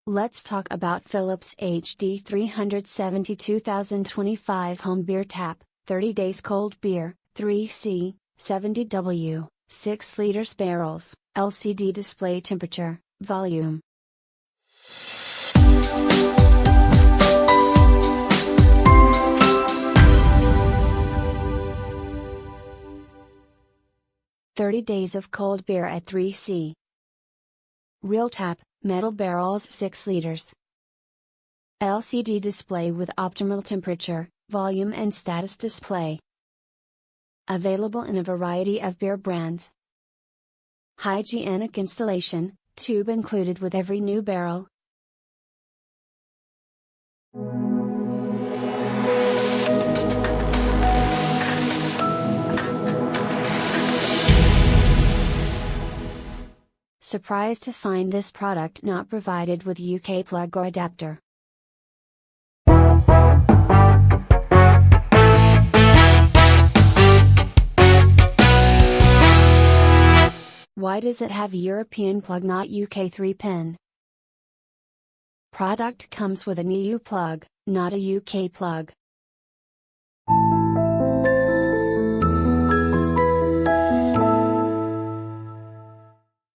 Let's talk about Philips HD 2025 Home Beer Tap, 30 days cold beer, 3C, 70W, 6 liters barrels, LCD display temperature, volume. "30 days of cold beer at 3C. Real tap, metal barrels 6 liters. LCD display with optimal temperature, volume and status display. Available in a variety of beer brands. Hygienic installation, tube included with every new barrel. Surprised to find this product not provided with UK plug or adapter. Why does it have European plug not UK 3-pin? Product comes with an EU plug, not a UK plug.